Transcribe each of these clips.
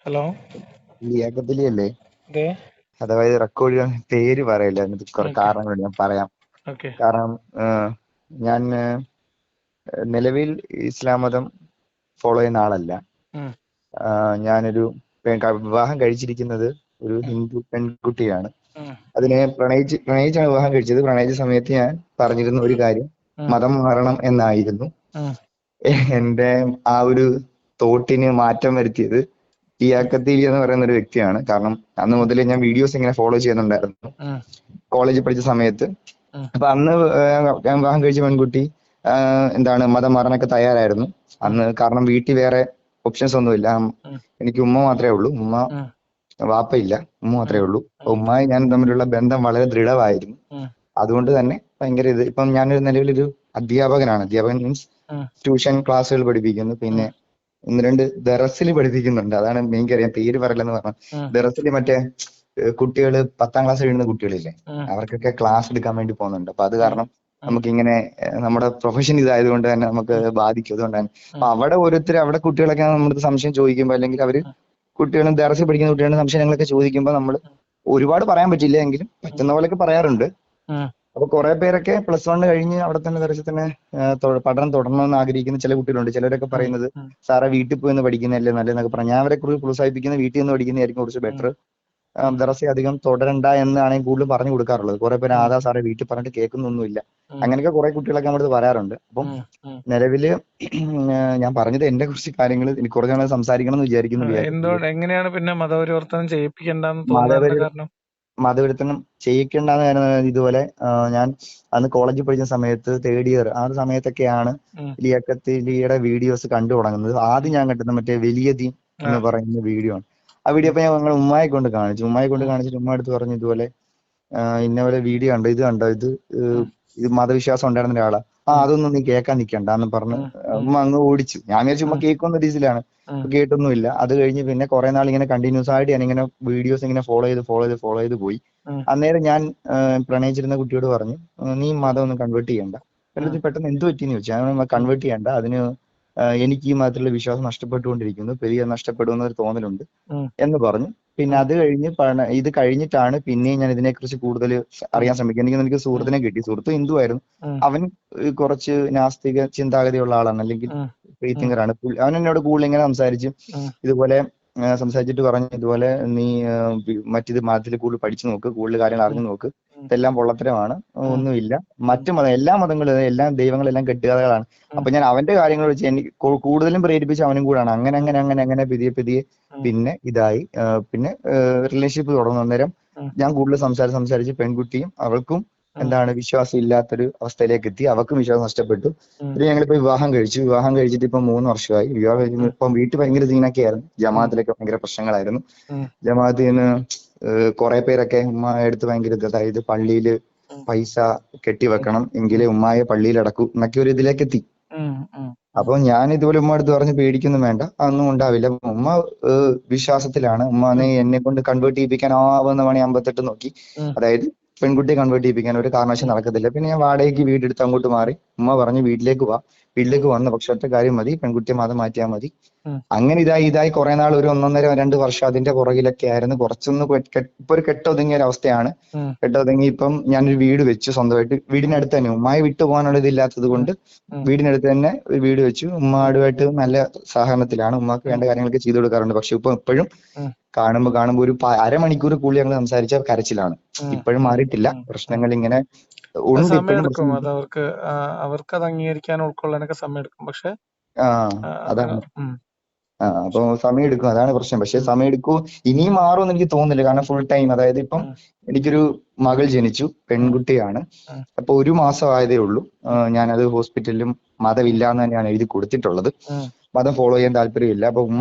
Hello. Liaquat അല്ലേ? അതെ. അഥവാ റെക്കോർഡ് പേര് പറയില്ല, അതിന് കുറെ ഓക്കെ. കാരണങ്ങളുണ്ട്, ഞാൻ പറയാം. ഓക്കെ. കാരണം ഞാൻ നിലവിൽ ഇസ്ലാം മതം ഫോളോ ചെയ്യുന്ന ആളല്ല. ഉം. ഞാനൊരു വിവാഹം കഴിച്ചിരിക്കുന്നത് ഒരു ഹിന്ദു പെൺകുട്ടിയാണ്. ഉം. അതിനെ പ്രണയിച്ചാണ് വിവാഹം കഴിച്ചത്. പ്രണയിച്ച സമയത്ത് ഞാൻ പറഞ്ഞിരുന്ന ഒരു കാര്യം ഉം. മതം മാറണം എന്നായിരുന്നു. ഉം. എന്റെ ആ ഒരു തോട്ടിന് മാറ്റം വരുത്തിയത് ലിയാഖത്ത് എന്ന് പറയുന്ന ഒരു വ്യക്തിയാണ്. കാരണം അന്ന് മുതലേ ഞാൻ വീഡിയോസ് ഇങ്ങനെ ഫോളോ ചെയ്യുന്നുണ്ടായിരുന്നു ഉം. കോളേജിൽ പഠിച്ച സമയത്ത്. ഉം. അപ്പൊ അന്ന് ഞാൻ വിവാഹം കഴിച്ച പെൺകുട്ടി എന്താണ് മതം മാറാനൊക്കെ തയ്യാറായിരുന്നു ഉം. അന്ന്. കാരണം വീട്ടിൽ വേറെ ഓപ്ഷൻസ് ഒന്നുമില്ല. ഉം. എനിക്ക് ഉമ്മ മാത്രമേ ഉള്ളൂ. ഉം. വാപ്പയില്ല, ഉമ്മ ഉം. മാത്രമേ ഉള്ളൂ. ഉം. ഉമ്മയും ഞാൻ തമ്മിലുള്ള ബന്ധം വളരെ ദൃഢമായിരുന്നു. ഉം. അതുകൊണ്ട് തന്നെ ഭയങ്കര ഇപ്പം ഞാനൊരു നിലവിലൊരു അധ്യാപകനാണ്. അധ്യാപകൻ മീൻസ് ഉം. ട്യൂഷൻ ക്ലാസ്സുകൾ പഠിപ്പിക്കുന്നു. ഉം. പിന്നെ ഒന്ന് രണ്ട് ദറസിൽ പഠിപ്പിക്കുന്നുണ്ട്. അതാണ് മെയിൻ കാര്യം. പേര് പറയില്ലെന്ന് പറഞ്ഞു. ഉം. ദറസിൽ മറ്റേ കുട്ടികള് 10ാം ക്ലാസ് എഴുതുന്ന കുട്ടികളില്ലേ, ഉം. അവർക്കൊക്കെ ക്ലാസ് എടുക്കാൻ വേണ്ടി പോകുന്നുണ്ട്. അപ്പൊ അത് ഉം. കാരണം ഉം. നമുക്കിങ്ങനെ നമ്മുടെ പ്രൊഫഷൻ ഇതായതുകൊണ്ട് തന്നെ നമുക്ക് ഉം. ബാധിക്കും. അതുകൊണ്ട് തന്നെ ഉം. അപ്പൊ അവിടെ അവിടെ കുട്ടികളൊക്കെ നമ്മുടെ സംശയം ചോദിക്കുമ്പോൾ, അല്ലെങ്കിൽ അവര് ഉം. കുട്ടികളും ദറസിൽ പഠിക്കുന്ന കുട്ടികളുടെ സംശയങ്ങളൊക്കെ ചോദിക്കുമ്പോൾ നമ്മൾ ഒരുപാട് പറയാൻ പറ്റില്ല, എങ്കിലും പറ്റുന്ന പോലെയൊക്കെ പറയാറുണ്ട്. ഉം. അപ്പൊ കുറെ പേരൊക്കെ +1 കഴിഞ്ഞ് അവിടെ തന്നെ ദറസിൽ തന്നെ പഠനം തുടരണമെന്ന് ആഗ്രഹിക്കുന്ന ചില കുട്ടികളുണ്ട്. ചിലരൊക്കെ ഉം. പറയുന്നത് ഉം. സാറേ വീട്ടിൽ പോയി നിന്ന് പഠിക്കുന്നതല്ലേ നല്ലതെന്നൊക്കെ പറഞ്ഞു. ഞാൻ അവരെ കുറിച്ച് പ്രോത്സാഹിപ്പിക്കുന്ന വീട്ടിൽ നിന്ന് പഠിക്കുന്നതായിരിക്കും കുറച്ച് ഉം. ബെറ്റർ. ഉം. ദറസെ അധികം തുടരണ്ട എന്നാണ് ഞാൻ കൂടുതലും പറഞ്ഞു കൊടുക്കാറുള്ളത്. കുറെ പേര് ഉം. ആധാ സാറേ വീട്ടിൽ പറഞ്ഞിട്ട് കേൾക്കുന്നൊന്നുമില്ല, ഉം. അങ്ങനെയൊക്കെ കുറെ കുട്ടികളൊക്കെ നമ്മുടെ അടുത്ത് പറയാറുണ്ട്. അപ്പം ഉം. ഉം. നിലവില് ഞാൻ പറഞ്ഞത് എന്റെ കുറച്ച് കാര്യങ്ങൾ എനിക്ക് കുറച്ച് നാൾ സംസാരിക്കണം എന്ന് വിചാരിക്കുന്നു. എന്തുകൊണ്ട് എങ്ങനെയാണ് പിന്നെ മതപരിവർത്തനം ചെയ്യിപ്പിക്കണ്ടെന്ന് തോന്നാൻ എന്താ മതപരി കാരണം? മതപരിവർത്തനം ചെയ്യിക്കേണ്ടെന്ന് കാര്യം ഇതുപോലെ ഞാൻ അന്ന് കോളേജിൽ പഠിക്കുന്ന സമയത്ത് 3rd ഇയർ ആ ഒരു സമയത്തൊക്കെയാണ് ഉം. ലിയുടെ വീഡിയോസ് കണ്ടു തുടങ്ങുന്നത്. ആദ്യം ഞാൻ കണ്ടത് മറ്റേ വലിയ ദീൻ ആ. എന്ന് പറയുന്ന വീഡിയോ ആണ്. ആ വീഡിയോ ഉം. അപ്പൊ ഞങ്ങൾ ഉമ്മായെ കൊണ്ട് കാണിച്ചു. ഉമ്മായെ കൊണ്ട് ഉം. കാണിച്ചിട്ട് ഉമ്മ അടുത്ത് പറഞ്ഞു ഇതുപോലെ ഇന്ന പോലെ വീഡിയോ കണ്ടോ, ഇത് കണ്ടോ, ഉം. ഇത് മതവിശ്വാസം ഉണ്ടായിരുന്ന ഒരാളാ. ഉം. അതൊന്നും നീ കേൾക്കാൻ നിൽക്കണ്ട എന്ന് പറഞ്ഞ് ഉം. ഉം. ഉമ്മ അങ്ങ് ഓടിച്ചു. ഞാൻ വിചാരിച്ചു ഉമ്മ ഉം. കേൾക്കുന്ന രീതിയിലാണ്. ഉം. കേട്ടൊന്നുമില്ല. അത് കഴിഞ്ഞ് പിന്നെ കുറെ നാൾ ഇങ്ങനെ കണ്ടിന്യൂസ് ആയിട്ട് ഞാൻ ഇങ്ങനെ വീഡിയോസ് ഇങ്ങനെ ഫോളോ ചെയ്ത് പോയി. ഉം. അന്നേരം ഞാൻ പ്രണയിച്ചിരുന്ന കുട്ടിയോട് പറഞ്ഞു നീ മതം ഒന്ന് കൺവേർട്ട് ചെയ്യണ്ട. ഉം. എന്നിട്ട് പെട്ടെന്ന് എന്ത് പറ്റിയെന്ന് ചോദിച്ചു. ഞാൻ ഉം. കൺവേർട്ട് ചെയ്യണ്ട, അതിന് എനിക്ക് ഈ മതത്തിലുള്ള വിശ്വാസം നഷ്ടപ്പെട്ടുകൊണ്ടിരിക്കുന്നു, പെരിയ നഷ്ടപ്പെടുമെന്ന ഒരു തോന്നലുണ്ട് ഉം. എന്ന് പറഞ്ഞു. പിന്നെ ഉം. അത് കഴിഞ്ഞ് ഇത് കഴിഞ്ഞിട്ടാണ് പിന്നെയും ഞാൻ ഇതിനെക്കുറിച്ച് കൂടുതൽ ഉം. അറിയാൻ ശ്രമിക്കുന്നത്. എനിക്ക് ഉം. സുഹൃത്തിനെ കിട്ടി. സുഹൃത്ത് ഹിന്ദു ആയിരുന്നു. ഉം. അവൻ കുറച്ച് നാസ്തിക ചിന്താഗതിയുള്ള ആളാണ്, അല്ലെങ്കിൽ ഉം. ഫ്രീ ഉം. തിങ്കർ ആണ്. അവൻ എന്നോട് കൂടുതൽ ഇങ്ങനെ സംസാരിച്ചു. ഉം. ഇതുപോലെ സംസാരിച്ചിട്ട് പറഞ്ഞു ഇതുപോലെ നീ മറ്റിത് മതത്തിൽ കൂടുതൽ പഠിച്ചു നോക്ക്, കൂടുതൽ കാര്യങ്ങൾ ഉം. അറിഞ്ഞു നോക്ക്, ഉം. ഇതെല്ലാം പൊള്ളത്തരമാണ്, ഉം. ഒന്നുമില്ല. ഉം. മറ്റു മതം എല്ലാ മതങ്ങളും എല്ലാ ദൈവങ്ങളെല്ലാം കെട്ടുകഥകളാണ്. ഉം. അപ്പൊ ഞാൻ അവന്റെ കാര്യങ്ങൾ വെച്ച് എനിക്ക് കൂടുതലും പ്രേരിപ്പിച്ച അവനും കൂടാണ്. അങ്ങനെ ഉം. അങ്ങനെ അങ്ങനെ അങ്ങനെ പതിയെ ഉം. പിന്നെ ഇതായി. പിന്നെ റിലേഷൻഷിപ്പ് തുടർന്നു. അന്നേരം ഉം. ഞാൻ കൂടുതൽ സംസാരിച്ച് പെൺകുട്ടിയും അവൾക്കും ഉം. എന്താണ് വിശ്വാസം ഇല്ലാത്തൊരു അവസ്ഥയിലേക്ക് എത്തി. അവൾക്കും വിശ്വാസം നഷ്ടപ്പെട്ടു. ഉം. പിന്നെ ഞങ്ങളിപ്പോ വിവാഹം കഴിച്ചു. വിവാഹം കഴിച്ചിട്ട് ഇപ്പൊ 3 വർഷമായി. വിവാഹം കഴിച്ച് ഉം. ഇപ്പം വീട്ടിൽ ഭയങ്കര സീനൊക്കെ ആയിരുന്നു. ഉം. ജമാഅത്തിലൊക്കെ ഭയങ്കര പ്രശ്നങ്ങളായിരുന്നു. ഉം. ജമാഅത്തിൽ നിന്ന് കുറെ പേരൊക്കെ ഉമ്മ എടുത്ത് ഭയങ്കര അതായത് പള്ളിയിൽ ഉം. പൈസ കെട്ടിവെക്കണം ഉം. എങ്കിലേ ഉമ്മായെ പള്ളിയിൽ അടക്കൂ എന്നൊക്കെ ഒരു ഇതിലേക്ക് എത്തി. ഉം. ഉം. ഉം. അപ്പൊ ഞാൻ ഇതുപോലെ ഉമ്മ അടുത്ത് പറഞ്ഞ് പേടിക്കൊന്നും വേണ്ട, അതൊന്നും ഉണ്ടാവില്ല. ഉമ്മ വിശ്വാസത്തിലാണ്. ഉമ്മ ഉം. എന്നെ കൊണ്ട് കൺവേർട്ട് ചെയ്യിപ്പിക്കാൻ ആവുന്ന പണി 58 നോക്കി. ഉം. അതായത് പെൺകുട്ടിയെ കൺവേർട്ട് ചെയ്യിപ്പിക്കാൻ ഒരു കാരണവശാലും ഉം. നടക്കത്തില്ല. പിന്നെ ഞാൻ വാടകയ്ക്ക് വീടെടുത്ത് അങ്ങോട്ട് മാറി. ഉമ്മ പറഞ്ഞു വീട്ടിലേക്ക് വാ. ഉം. വീട്ടിലേക്ക് വന്ന പക്ഷെ ഒറ്റ കാര്യം മതി, പെൺകുട്ടിയെ മതം മാറ്റിയാൽ മതി. ഉം. അങ്ങനെ ഇതായി കുറെ നാൾ ഒരു 1.5-2 വർഷം അതിന്റെ പുറകിലൊക്കെ ആയിരുന്നു. കുറച്ചൊന്ന് ഇപ്പൊ ഒരു കെട്ടൊതുങ്ങിയ ഒരു അവസ്ഥയാണ്. ഉം. കെട്ടൊതുങ്ങി ഇപ്പം ഞാനൊരു വീട് വെച്ചു സ്വന്തമായിട്ട്. ഉം. വീടിനടുത്ത് തന്നെ ഉമ്മായി വിട്ടു പോകാനുള്ള ഇതില്ലാത്തത് ഉം. കൊണ്ട് ഉം. വീടിനടുത്ത് തന്നെ ഒരു വീട് വെച്ചു. ഉമ്മാടുമായിട്ട് നല്ല സഹകരണത്തിലാണ്. ഉമ്മാക്ക് ഉം. വേണ്ട കാര്യങ്ങളൊക്കെ ചെയ്തു കൊടുക്കാറുണ്ട്. പക്ഷെ ഇപ്പൊ ഇപ്പോഴും ഉം. കാണുമ്പോ ഒരു അരമണിക്കൂർ കൂടുതൽ ഞങ്ങൾ സംസാരിച്ച കരച്ചിലാണ്. ഉം. ഇപ്പോഴും ഉം. മാറിയിട്ടില്ല. ഉം. ഉം. പ്രശ്നങ്ങൾ ഇങ്ങനെ അത് ഉണ്ട്. ഇപ്പോഴും സമയമെടുക്കും. പ്രശ്നമുണ്ട്. അത് അവർക്കത് അംഗീകരിക്കാനും ഉൾക്കൊള്ളാനൊക്കെ സമയമെടുക്കും. പക്ഷെ ആ അത് അതാണ്. ഉം. അപ്പൊ സമയം എടുക്കും, അതാണ് പ്രശ്നം. പക്ഷെ ഉം. സമയം എടുക്കൂ, ഇനിയും മാറുമെന്ന് എനിക്ക് തോന്നുന്നില്ല. കാരണം ഫുൾ ടൈം അതായത് ഇപ്പം ഉം. എനിക്കൊരു മകൾ ജനിച്ചു, ഉം. പെൺകുട്ടിയാണ്. ഉം. അപ്പൊ 1 മാസം ആയതേ ഉള്ളൂ. ഉം. ഞാനത് ഹോസ്പിറ്റലിലും ഉം. മതമില്ല എന്ന് തന്നെയാണ് എഴുതി കൊടുത്തിട്ടുള്ളത്. ഉം. മതം ഫോളോ ചെയ്യാൻ താല്പര്യമില്ല. അപ്പൊ ഉം.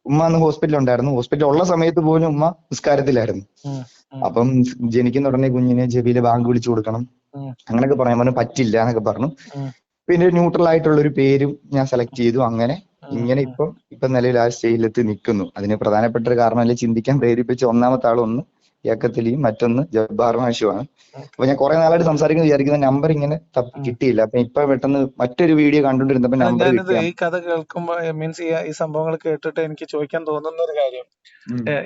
ഉമ്മ അന്ന് ഹോസ്പിറ്റലിൽ ഉണ്ടായിരുന്നു. ഹോസ്പിറ്റലിൽ ഉള്ള സമയത്ത് പോലും ഉമ്മ നിസ്കാരത്തിലായിരുന്നു. ഉം. ഉം. അപ്പം ജനിക്കുന്ന ഉടനെ കുഞ്ഞിനെ ചെവിയില് ബാങ്ക് വിളിച്ചു കൊടുക്കണം, ഉം. അങ്ങനെയൊക്കെ പറയാൻ പറഞ്ഞു. പറ്റില്ല എന്നൊക്കെ പറഞ്ഞു. ഉം. പിന്നെ ന്യൂട്രൽ ആയിട്ടുള്ള ഒരു പേരും ഞാൻ സെലക്ട് ചെയ്തു. അങ്ങനെ ഉം. ഇങ്ങനെ ഇപ്പൊ നിലവിൽ ആ സ്റ്റേജിലെത്തി നിൽക്കുന്നു. അതിന് പ്രധാനപ്പെട്ട ഒരു കാരണം, അല്ലെങ്കിൽ ചിന്തിക്കാൻ പ്രേരിപ്പിച്ച ഒന്നാമത്തെ ആളൊന്ന് യാക്കത്തലിയും മറ്റൊന്ന് ജബ്ബാർ മാഷുമാണ്. ഓക്കെ. അപ്പൊ ഞാൻ കുറെ നാളായിട്ട് സംസാരിക്കുന്ന വിചാരിക്കുന്ന നമ്പർ ഇങ്ങനെ കിട്ടിയില്ല. അപ്പൊ ഇപ്പൊ പെട്ടെന്ന് മറ്റൊരു വീഡിയോ കണ്ടുകൊണ്ടിരുന്നപ്പോ അല്ല, നമ്പർ ഞാനിത് കിട്ടിയ. ഈ കഥ കേൾക്കുമ്പോ മീൻസ് ഈ സംഭവങ്ങൾ കേട്ടിട്ട് എനിക്ക് ചോദിക്കാൻ തോന്നുന്ന ഒരു കാര്യം,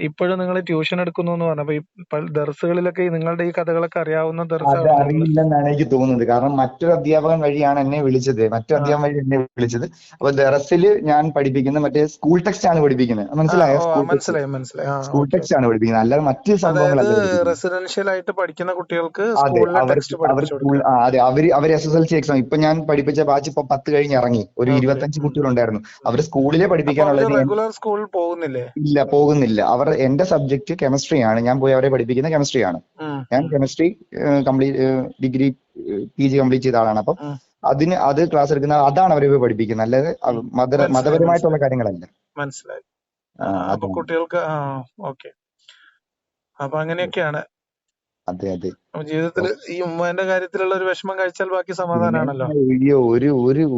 ഇപ്പോഴും നിങ്ങൾ ട്യൂഷൻ എടുക്കുന്നു എന്ന് പറഞ്ഞപ്പോ ഈ ദർസുകളിലൊക്കെ നിങ്ങളുടെ ഈ കഥകളൊക്കെ അറിയാവുന്ന അത് ദർസാണോ നിങ്ങൾ? അറിയില്ലെന്നാണ് എനിക്ക് തോന്നുന്നത്. കാരണം മറ്റൊരു അധ്യാപകൻ വഴിയാണ് എന്നെ വിളിച്ചത്. മറ്റൊരു ആ അധ്യാപകൻ വഴി എന്നെ വിളിച്ചത്. അപ്പൊ ദറസില് ഞാൻ പഠിപ്പിക്കുന്ന മറ്റേ സ്കൂൾ ടെക്സ്റ്റ് ആണ് പഠിപ്പിക്കുന്നത്. ആ മനസ്സിലായോ? ഓ ആ, സ്കൂൾ ടെക്സ്റ്റ്. മനസ്സിലായി മനസ്സിലായി. ആ സ്കൂൾ ഓക്കെ ടെക്സ്റ്റ് ഓക്കെ. ആണ് പഠിപ്പിക്കുന്നത്. അല്ലാതെ മറ്റ് അതായത് സംഭവങ്ങളല്ല പഠിപ്പിക്കുന്നത്. റെസിഡൻഷ്യൽ ആയിട്ട് പഠിക്കുന്ന കുട്ടികൾക്ക് അതെ, സ്കൂളിലെ ടെക്സ്റ്റ് അവർ പഠിപ്പിച്ചു സ്കൂൾ കൊടുക്കുക. അതെ, അവർ SSLC എക്സാം ഇപ്പൊ ഞാൻ പഠിപ്പിച്ച ബാച്ച് ഇപ്പൊ 10 കഴിഞ്ഞ് ഇറങ്ങി. ഒരു ഓക്കെ. 25 കുട്ടികളുണ്ടായിരുന്നു. അവര് സ്കൂളിലെ അപ്പൊ അവര് പഠിപ്പിക്കാനുള്ളത് റെഗുലർ സ്കൂളിൽ പോകുന്നില്ലേ? ഇല്ല, പോകുന്നില്ല. അവർ എന്റെ സബ്ജക്ട് കെമിസ്ട്രിയാണ്. ഞാൻ പോയി അവരെ പഠിപ്പിക്കുന്ന കെമിസ്ട്രിയാണ്. ഉം, ഞാൻ ഉം, chemistry complete degree PG complete ചെയ്ത ആളാണ്. അപ്പം ഉം. അത് ക്ലാസ് എടുക്കുന്ന അതാണ് അവരെ പോയി പഠിപ്പിക്കുന്നത്. അല്ലാതെ മനസ്സിലായി മതപരമായിട്ടുള്ള മനസ്സിലായി കാര്യങ്ങളല്ല. മനസ്സിലായി. അപ്പൊ അതാണ്. കുട്ടികൾക്ക് ഓക്കെ. അപ്പൊ അങ്ങനെയൊക്കെയാണ്. അതെ അതെ. അപ്പൊ ജീവിതത്തിൽ ഈ ഉമ്മേന്റെ കാര്യത്തിലുള്ള ഒരു വിഷമം കഴിച്ചാൽ ബാക്കി സമാധാനാണല്ലോ. അയ്യോ,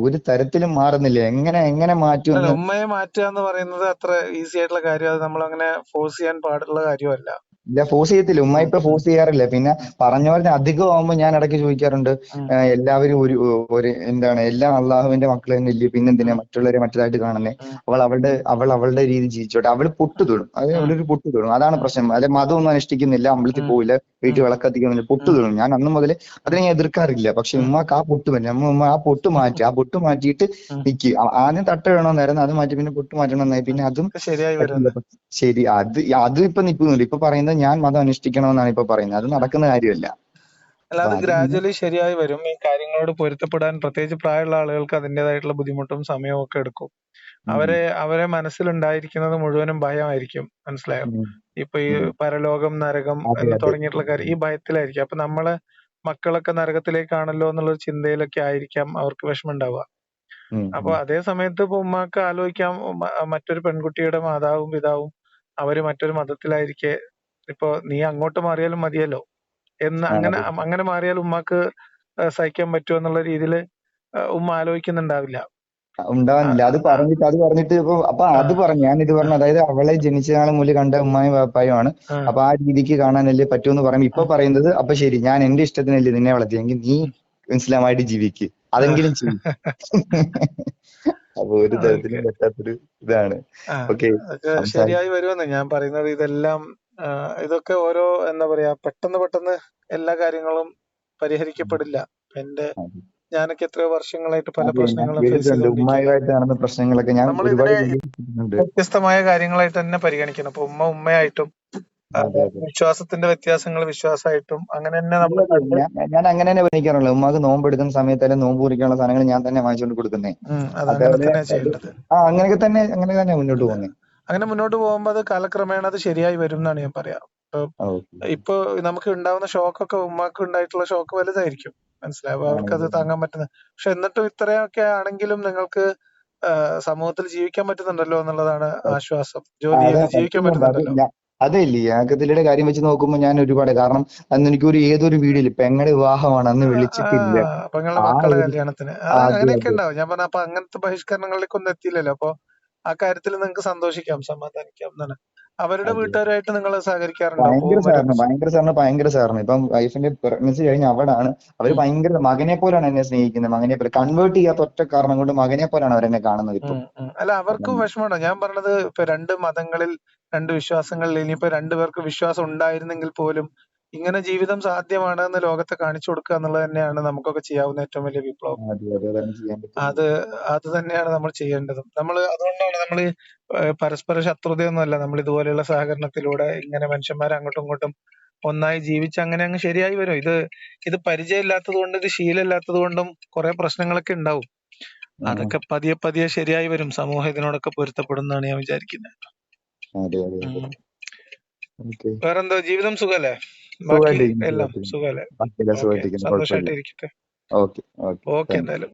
ഒരു തരത്തിലും മാറുന്നില്ല. എങ്ങനെ എങ്ങനെ മാറ്റും അല്ല, എന്ന്. ഉമ്മയെ മാറ്റുക എന്ന് പറയുന്നത് അത്ര ഈസി ആയിട്ടുള്ള കാര്യം. അത് നമ്മൾ അങ്ങനെ ഫോഴ്സ് ചെയ്യാൻ പാടുള്ള കാര്യമല്ല. ഇല്ല, ഫോഴ്സ് ചെയ്യത്തില്ല. ഉമ്മ ഇപ്പൊ ഫോഴ്സ് ചെയ്യാറില്ല. പിന്നെ പറഞ്ഞു പറഞ്ഞ് അധികം ആവുമ്പോ ഞാൻ ഇടയ്ക്ക് ചോദിക്കാറുണ്ട്, എല്ലാവരും എല്ലാം അള്ളാഹുവിന്റെ മക്കൾ തന്നെ ഇല്ലേ, പിന്നെന്തിനാ മറ്റുള്ളവരെ മറ്റേതായിട്ട് കാണുന്നേ? അവളുടെ രീതി ജീവിച്ചോട്ടെ. അവള് പൊട്ടു തൊടും. അത് അവളൊരു പൊട്ടു തൊടും. അതാണ് പ്രശ്നം. അല്ലെ, മതമൊന്നും അനുഷ്ഠിക്കുന്നില്ല, അമ്പലത്തിൽ പോവില്ല, വീട്ടിൽ വിളക്കത്തിക്കുന്നില്ല, പൊട്ടു തൊടും. ഞാൻ അന്ന് മുതൽ അതിനെ ഞാൻ എതിർക്കാറില്ല. പക്ഷെ ഉമ്മക്ക് ആ പൊട്ട് വരും. ഉമ്മ ആ പൊട്ട് മാറ്റി, ആ പൊട്ട് മാറ്റിയിട്ട് നിക്ക്. ആദ്യം തട്ട വേണമെന്നായിരുന്നു, അത് മാറ്റി പിന്നെ പൊട്ട് മാറ്റണമെന്നായി. പിന്നെ അതും ശരിയായി പറ്റില്ല. വരുന്നത്. ശരി, അത് ഇപ്പൊ നിൽക്കുന്നില്ല. ഇപ്പൊ പറയുന്നത് ഞാൻ മതം അനുഷ്ഠിക്കണമെന്നാണ് ഇപ്പൊ പറയുന്നത്. അത് നടക്കുന്ന കാര്യമല്ല. അല്ല, അപ്പൊ അത് അത് പിന്നെ ഗ്രാജുവലി ശരിയായി വരും. ഈ കാര്യങ്ങളോട് പൊരുത്തപ്പെടാൻ പ്രത്യേകിച്ച് പ്രായമുള്ള ആളുകൾക്ക് അതിൻ്റെതായിട്ടുള്ള ബുദ്ധിമുട്ടും സമയവും ഒക്കെ എടുക്കും. ഉം, അവരെ മനസ്സിലുണ്ടായിരിക്കുന്നത് മുഴുവനും ഭയമായിരിക്കും. മനസ്സിലായോ? ഉം, ഇപ്പൊ ഈ ഉം. പരലോകം, നരകം അതെ എന്ന് അതെ. തുടങ്ങിയിട്ടുള്ള കാര്യം ഈ ഭയത്തിലായിരിക്കും. അപ്പൊ നമ്മളെ മക്കളൊക്കെ നരകത്തിലേക്കാണല്ലോ എന്നുള്ളൊരു ചിന്തയിലൊക്കെ ആയിരിക്കാം അവർക്ക് വിഷമം ഉണ്ടാവുക. ഉം, അപ്പൊ ഉം. അതേ സമയത്ത് ഇപ്പൊ ഉമ്മാക്ക് ആലോചിക്കാം, മറ്റൊരു പെൺകുട്ടിയുടെ മാതാവും പിതാവും അവര് മറ്റൊരു മതത്തിലായിരിക്കെ ഇപ്പൊ നീ അങ്ങോട്ട് മാറിയാലും മതിയല്ലോ എന്ന് അങ്ങനെ അതെ. അങ്ങനെ മാറിയാൽ ഉമ്മാക്ക് സഹിക്കാൻ പറ്റുമോ എന്നുള്ള രീതിയിൽ ഉമ്മ ആലോചിക്കുന്നുണ്ടാവില്ല. ആ, ഉണ്ടാവുന്നില്ല. ആ, അത് പറഞ്ഞിട്ട് അപ്പൊ ആ, അത് പറഞ്ഞു. ഞാനിത് ആ, പറഞ്ഞു, അതായത് അവളെ ജനിച്ച നാൾ മുതൽ കണ്ട ഉമ്മായും പാപ്പായുമാണ്. ആ, അപ്പൊ ആ രീതിക്ക് കാണാനല്ലേ പറ്റുമെന്ന് പറയുമ്പോ ആ, ഇപ്പൊ പറയുന്നത്, അപ്പൊ ശരി, ഞാൻ എന്റെ ഇഷ്ടത്തിനല്ലേ നിന്നെ വളർത്തിയെങ്കിൽ നീ ഇസ്ലാമായിട്ട് ജീവിക്ക്, ആ. അതെങ്കിലും ചെയ്യും. അപ്പൊ ഒരു തരത്തിലും ഓക്കെ. പറ്റാത്തൊരു ഇതാണ്. ആ, ഓക്കെ, അതൊക്കെ സംസാരിക്കും. ശരിയായി വരുമെന്ന് ഞാൻ പറയുന്നത്. ഇതെല്ലാം ഇതൊക്കെ ഓരോ എന്താ പറയാ, പെട്ടെന്ന് പെട്ടെന്ന് എല്ലാ കാര്യങ്ങളും പരിഹരിക്കപ്പെടില്ല. ഞാനൊക്കെ എത്രയോ വർഷങ്ങളായിട്ട് പല അതെ, ഞാൻ പ്രശ്നങ്ങളും ഫേസ് കേട്ടിട്ടുണ്ട് ചെയ്തുകൊണ്ടിരിക്കുകയല്ലേ. ഉമ്മായുമായിട്ട് നടന്ന പ്രശ്നങ്ങളൊക്കെ. ഞാൻ നമ്മൾ ഒരുപാട് ഇതിനെ വീഡിയോസ് കിട്ടുന്നുണ്ട്. വ്യത്യസ്തമായ കാര്യങ്ങളായിട്ട് തന്നെ പരിഗണിക്കണം. ഇപ്പൊ ഉമ്മയായിട്ടും അതെ അതെ. വിശ്വാസത്തിന്റെ വ്യത്യാസങ്ങൾ വിശ്വാസമായിട്ടും അങ്ങനെ തന്നെ അതെ നമ്മൾ അതെ. കണ്ട്. ഞാൻ അങ്ങനെ തന്നെ പരിഗണിക്കാറുള്ളത്. ഉമ്മാക്ക് നോമ്പ് എടുക്കുന്ന സമയത്തായാലും നോമ്പ് കുറിക്കാനുള്ള സാധനങ്ങൾ ഞാൻ തന്നെ വാങ്ങിച്ചുകൊണ്ട് കൊടുക്കുന്നേ. അത് അങ്ങനെ അതേപോലെ തന്നെ ചെയ്യേണ്ടത്. അങ്ങനെ തന്നെ മുന്നോട്ട് പോകുന്നത്. അങ്ങനെ മുന്നോട്ട് പോകുമ്പോൾ അത് കാലക്രമേണ അത് ശരിയായി വരും എന്നാണ് ഞാൻ പറയാം. ഓക്കെ. ഇപ്പൊ നമുക്ക് ഉണ്ടാവുന്ന ഷോക്കൊക്കെ ഉമ്മാക്ക് ഉണ്ടായിട്ടുള്ള ഷോക്ക് വലുതായിരിക്കും. മനസ്സിലാവും, അവർക്കത് ആണല്ലേ. താങ്ങാൻ പറ്റുന്ന. പക്ഷെ എന്നിട്ടും ഇത്രയൊക്കെ ആണെങ്കിലും നിങ്ങൾക്ക് സമൂഹത്തിൽ ജീവിക്കാൻ പറ്റുന്നുണ്ടല്ലോ എന്നുള്ളതാണ് ആശ്വാസം. ജോലി അതെ, ചെയ്ത് ജീവിക്കാൻ പറ്റുന്നുണ്ട്. പറ്റുന്നുണ്ടല്ലോ. അതല്ലേ ആക്കത്തിലെ കാര്യം വെച്ച് നോക്കുമ്പോൾ ഞാൻ ഒരുപാട്, കാരണം അന്ന് എനിക്കൊരു ഏതൊരു വീഡിയോയിൽ പെങ്ങളുടെ വിവാഹമാണ്, അന്ന് വിളിച്ചിട്ടില്ല. അപ്പൊ നിങ്ങളെ ആ മക്കളുടെ ഒരു കല്യാണത്തിന് അത് അതെ അങ്ങനെയൊക്കെ അതെ. ഉണ്ടാവും. ഞാൻ പറഞ്ഞ അപ്പൊ അങ്ങനത്തെ ബഹിഷ്കരണങ്ങളിലേക്കൊന്നും എത്തിയില്ലല്ലോ. അപ്പൊ ആ കാര്യത്തിൽ നിങ്ങൾക്ക് സന്തോഷിക്കാം, സമാധാനിക്കാം എന്നാണ്. അവരുടെ അതെ. വീട്ടുകാരുമായിട്ട് നിങ്ങൾ സഹകരിക്കാറുണ്ടോ? പോവും വരൊക്കെ ചെയ്യും? ഭയങ്കര സാറിന് ഇപ്പം വൈഫിന്റെ പ്രഗ്നൻസി കഴിഞ്ഞ അവിടാണ്. അവര് ഉം, ഭയങ്കര മകനെ പോലാണ് എന്നെ സ്നേഹിക്കുന്നത്. മകനെ പോലെ കൺവേർട്ട് ചെയ്യാത്ത ഒറ്റ കാരണം കൊണ്ട് മകനെ പോലാണ് അവരെന്നെ കാണുന്നത് ഇപ്പം. അല്ല, അപ്പം അവർക്കും വിഷമമുണ്ടോ? ഞാൻ പറഞ്ഞത് ഇപ്പൊ രണ്ട് മതങ്ങളിൽ, രണ്ട് വിശ്വാസങ്ങളിൽ ഇനിയിപ്പോ രണ്ടുപേർക്ക് വിശ്വാസം ഉണ്ടായിരുന്നെങ്കിൽ പോലും ഇങ്ങനെ ജീവിതം സാധ്യമാണ് എന്ന് ലോകത്തെ കാണിച്ചു കൊടുക്കുക എന്നുള്ളത് തന്നെയാണ് നമുക്കൊക്കെ ചെയ്യാവുന്ന ഏറ്റവും വലിയ വിപ്ലവം. അതെ അതെ, അതാണ് ചെയ്യാൻ പറ്റുന്നത്. അത് അത് തന്നെയാണ് നമ്മൾ ചെയ്യേണ്ടതും. അതുകൊണ്ടാണ് നമ്മൾ പരസ്പര ശത്രുതയൊന്നുമല്ല, നമ്മൾ ഇതുപോലെയുള്ള സഹകരണത്തിലൂടെ ഇങ്ങനെ മനുഷ്യന്മാരെ അങ്ങോട്ടും ഇങ്ങോട്ടും ഒന്നായി ജീവിച്ച് അങ്ങനെ അങ്ങ് ശരിയായി വരും. ഇത് പരിചയമില്ലാത്തത് കൊണ്ട്, ഇത് ശീലമില്ലാത്തത് കൊണ്ടും കുറെ പ്രശ്നങ്ങളൊക്കെ ഉണ്ടാവും. ഉം. അതൊക്കെ പതിയെ പതിയെ ശരിയായി വരും. സമൂഹം ഇതിനോടൊക്കെ പൊരുത്തപ്പെടുന്നതാണ് ഞാൻ വിചാരിക്കുന്നത്. അതെ അതെ അതെ. ഉം. ഓക്കെ. വേറെന്തോ, ജീവിതം സുഖല്ലേ? ബാക്കി സുഖമായിട്ടിരിക്കുന്നു, എല്ലാം സുഖമായിട്ടിരിക്കുന്നു. സുഖല്ലേ? ബാക്കിയെല്ലാം ഓക്കെ, സുഖമായിട്ടിരിക്കുന്നു, കുഴപ്പമില്ല. സന്തോഷമായിട്ട് ഇരിക്കട്ടെ. Okay okay, okay thank you. എന്തായാലും.